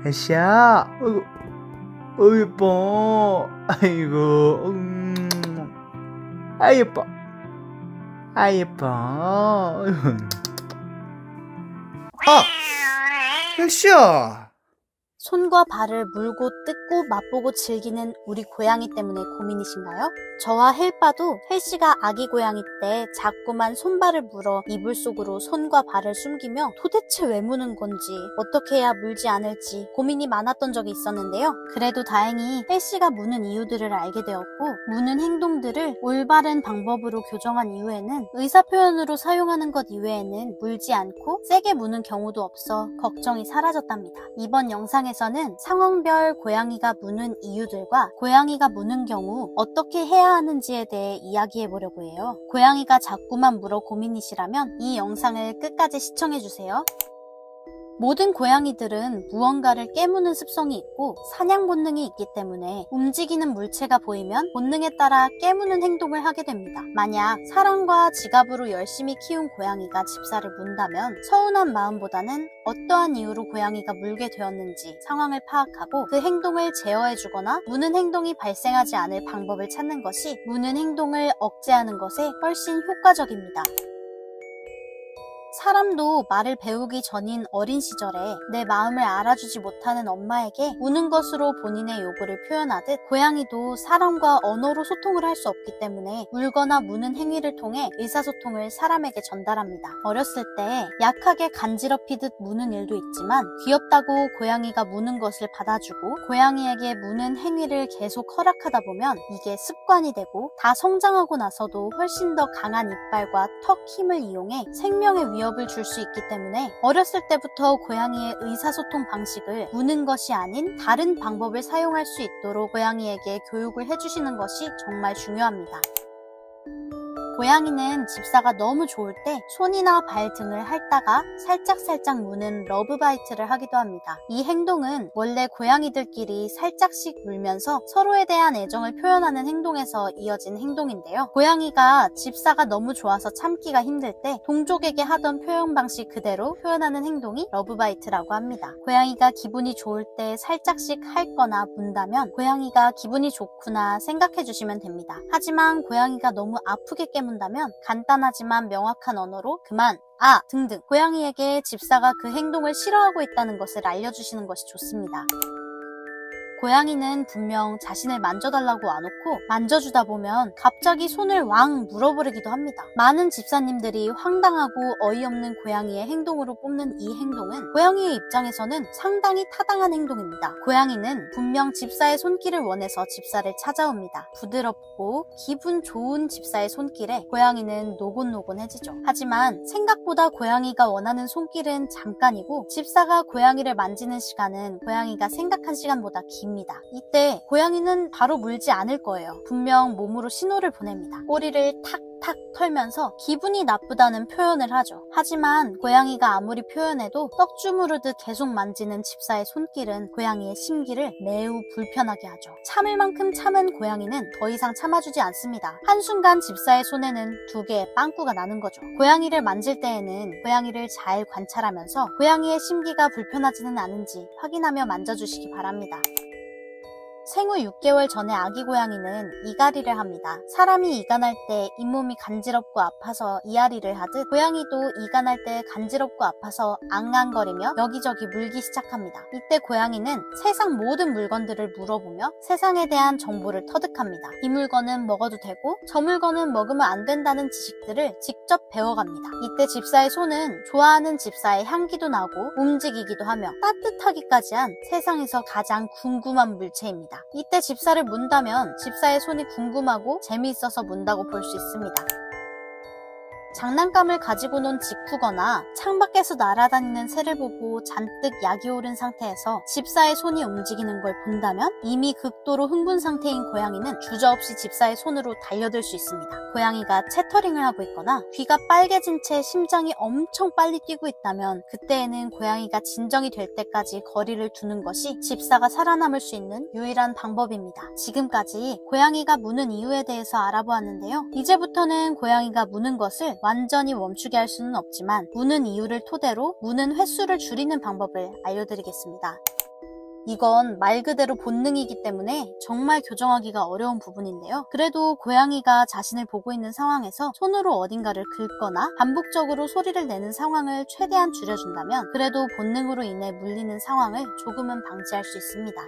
혜시야, 예뻐. 아이고, 예뻐. 예뻐. 혜시야. 손과 발을 물고 뜯고 맛보고 즐기는 우리 고양이 때문에 고민이신가요? 저와 헬빠도 헬씨가 아기 고양이 때 자꾸만 손발을 물어 이불 속으로 손과 발을 숨기며 도대체 왜 무는 건지 어떻게 해야 물지 않을지 고민이 많았던 적이 있었는데요. 그래도 다행히 헬씨가 무는 이유들을 알게 되었고 무는 행동들을 올바른 방법으로 교정한 이후에는 의사표현으로 사용하는 것 이외에는 물지 않고 세게 무는 경우도 없어 걱정이 사라졌답니다. 이번 영상에서는 상황별 고양이가 무는 이유들과 고양이가 무는 경우 어떻게 해야 하는지에 대해 이야기해 보려고 해요. 고양이가 자꾸만 물어 고민이시라면 이 영상을 끝까지 시청해주세요. 모든 고양이들은 무언가를 깨무는 습성이 있고 사냥 본능이 있기 때문에 움직이는 물체가 보이면 본능에 따라 깨무는 행동을 하게 됩니다. 만약 사랑과 지갑으로 열심히 키운 고양이가 집사를 문다면 서운한 마음보다는 어떠한 이유로 고양이가 물게 되었는지 상황을 파악하고 그 행동을 제어해주거나 무는 행동이 발생하지 않을 방법을 찾는 것이 무는 행동을 억제하는 것에 훨씬 효과적입니다. 사람도 말을 배우기 전인 어린 시절에 내 마음을 알아주지 못하는 엄마에게 우는 것으로 본인의 요구를 표현하듯 고양이도 사람과 언어로 소통을 할 수 없기 때문에 울거나 무는 행위를 통해 의사소통을 사람에게 전달합니다. 어렸을 때 약하게 간지럽히듯 무는 일도 있지만 귀엽다고 고양이가 무는 것을 받아주고 고양이에게 무는 행위를 계속 허락하다 보면 이게 습관이 되고 다 성장하고 나서도 훨씬 더 강한 이빨과 턱 힘을 이용해 생명의 위협을 줄 수 있기 때문에 어렸을 때부터 고양이의 의사소통 방식을 무는 것이 아닌 다른 방법을 사용할 수 있도록 고양이에게 교육을 해주시는 것이 정말 중요합니다. 고양이는 집사가 너무 좋을 때 손이나 발 등을 핥다가 살짝살짝 무는 러브바이트를 하기도 합니다. 이 행동은 원래 고양이들끼리 살짝씩 물면서 서로에 대한 애정을 표현하는 행동에서 이어진 행동인데요. 고양이가 집사가 너무 좋아서 참기가 힘들 때 동족에게 하던 표현 방식 그대로 표현하는 행동이 러브바이트라고 합니다. 고양이가 기분이 좋을 때 살짝씩 핥거나 문다면 고양이가 기분이 좋구나 생각해 주시면 됩니다. 하지만 고양이가 너무 아프게 깨문다면 간단하지만 명확한 언어로 그만, 등등 고양이에게 집사가 그 행동을 싫어하고 있다는 것을 알려주시는 것이 좋습니다. 고양이는 분명 자신을 만져달라고 와놓고 만져주다 보면 갑자기 손을 왕 물어버리기도 합니다. 많은 집사님들이 황당하고 어이없는 고양이의 행동으로 뽑는 이 행동은 고양이의 입장에서는 상당히 타당한 행동입니다. 고양이는 분명 집사의 손길을 원해서 집사를 찾아옵니다. 부드럽고 기분 좋은 집사의 손길에 고양이는 노곤노곤해지죠. 하지만 생각보다 고양이가 원하는 손길은 잠깐이고 집사가 고양이를 만지는 시간은 고양이가 생각한 시간보다 깁니다. 이때 고양이는 바로 물지 않을 거예요. 분명 몸으로 신호를 보냅니다. 꼬리를 탁탁 털면서 기분이 나쁘다는 표현을 하죠. 하지만 고양이가 아무리 표현해도 떡 주무르듯 계속 만지는 집사의 손길은 고양이의 심기를 매우 불편하게 하죠. 참을 만큼 참은 고양이는 더 이상 참아주지 않습니다. 한순간 집사의 손에는 두 개의 빵꾸가 나는 거죠. 고양이를 만질 때에는 고양이를 잘 관찰하면서 고양이의 심기가 불편하지는 않은지 확인하며 만져주시기 바랍니다. 생후 6개월 전에 아기 고양이는 이갈이를 합니다. 사람이 이간할 때 잇몸이 간지럽고 아파서 이앓이를 하듯 고양이도 이간할 때 간지럽고 아파서 앙앙거리며 여기저기 물기 시작합니다. 이때 고양이는 세상 모든 물건들을 물어보며 세상에 대한 정보를 터득합니다. 이 물건은 먹어도 되고 저 물건은 먹으면 안 된다는 지식들을 직접 배워갑니다. 이때 집사의 손은 좋아하는 집사의 향기도 나고 움직이기도 하며 따뜻하기까지 한 세상에서 가장 궁금한 물체입니다. 이때 집사를 문다면 집사의 손이 궁금하고 재미있어서 문다고 볼 수 있습니다. 장난감을 가지고 논 직후거나 창밖에서 날아다니는 새를 보고 잔뜩 약이 오른 상태에서 집사의 손이 움직이는 걸 본다면 이미 극도로 흥분 상태인 고양이는 주저없이 집사의 손으로 달려들 수 있습니다. 고양이가 채터링을 하고 있거나 귀가 빨개진 채 심장이 엄청 빨리 뛰고 있다면 그때에는 고양이가 진정이 될 때까지 거리를 두는 것이 집사가 살아남을 수 있는 유일한 방법입니다. 지금까지 고양이가 무는 이유에 대해서 알아보았는데요. 이제부터는 고양이가 무는 것을 완전히 멈추게 할 수는 없지만 무는 이유를 토대로 무는 횟수를 줄이는 방법을 알려드리겠습니다. 이건 말 그대로 본능이기 때문에 정말 교정하기가 어려운 부분인데요. 그래도 고양이가 자신을 보고 있는 상황에서 손으로 어딘가를 긁거나 반복적으로 소리를 내는 상황을 최대한 줄여준다면 그래도 본능으로 인해 물리는 상황을 조금은 방지할 수 있습니다.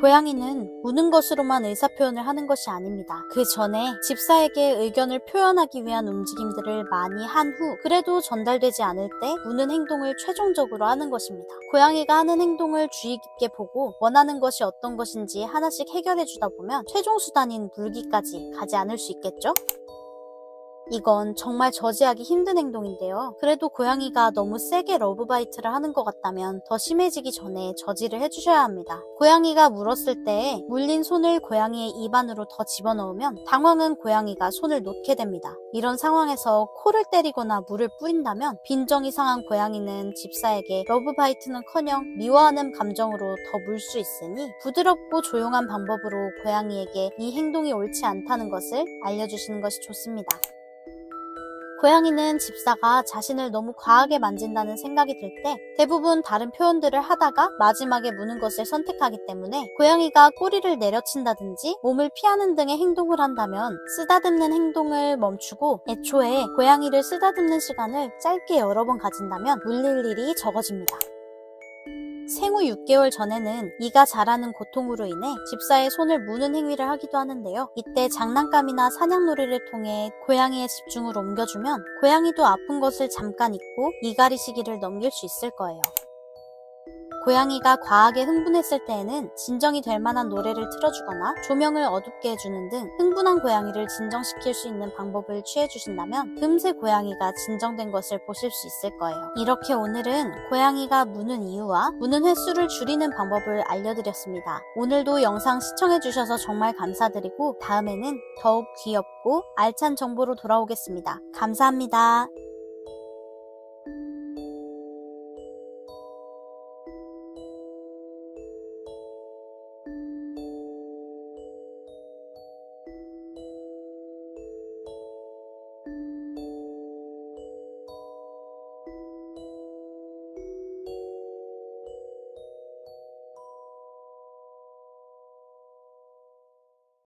고양이는 우는 것으로만 의사표현을 하는 것이 아닙니다. 그 전에 집사에게 의견을 표현하기 위한 움직임들을 많이 한 후 그래도 전달되지 않을 때 우는 행동을 최종적으로 하는 것입니다. 고양이가 하는 행동을 주의 깊게 보고 원하는 것이 어떤 것인지 하나씩 해결해 주다 보면 최종 수단인 물기까지 가지 않을 수 있겠죠? 이건 정말 저지하기 힘든 행동인데요. 그래도 고양이가 너무 세게 러브바이트를 하는 것 같다면 더 심해지기 전에 저지를 해주셔야 합니다. 고양이가 물었을 때 물린 손을 고양이의 입 안으로 더 집어넣으면 당황한 고양이가 손을 놓게 됩니다. 이런 상황에서 코를 때리거나 물을 뿌린다면 빈정이 상한 고양이는 집사에게 러브바이트는커녕 미워하는 감정으로 더 물 수 있으니 부드럽고 조용한 방법으로 고양이에게 이 행동이 옳지 않다는 것을 알려주시는 것이 좋습니다. 고양이는 집사가 자신을 너무 과하게 만진다는 생각이 들 때 대부분 다른 표현들을 하다가 마지막에 무는 것을 선택하기 때문에 고양이가 꼬리를 내려친다든지 몸을 피하는 등의 행동을 한다면 쓰다듬는 행동을 멈추고 애초에 고양이를 쓰다듬는 시간을 짧게 여러 번 가진다면 물릴 일이 적어집니다. 생후 6개월 전에는 이가 자라는 고통으로 인해 집사의 손을 무는 행위를 하기도 하는데요. 이때 장난감이나 사냥놀이를 통해 고양이의 집중을 옮겨주면 고양이도 아픈 것을 잠깐 잊고 이갈이 시기를 넘길 수 있을 거예요. 고양이가 과하게 흥분했을 때에는 진정이 될 만한 노래를 틀어주거나 조명을 어둡게 해주는 등 흥분한 고양이를 진정시킬 수 있는 방법을 취해주신다면 금세 고양이가 진정된 것을 보실 수 있을 거예요. 이렇게 오늘은 고양이가 무는 이유와 무는 횟수를 줄이는 방법을 알려드렸습니다. 오늘도 영상 시청해주셔서 정말 감사드리고 다음에는 더욱 귀엽고 알찬 정보로 돌아오겠습니다. 감사합니다.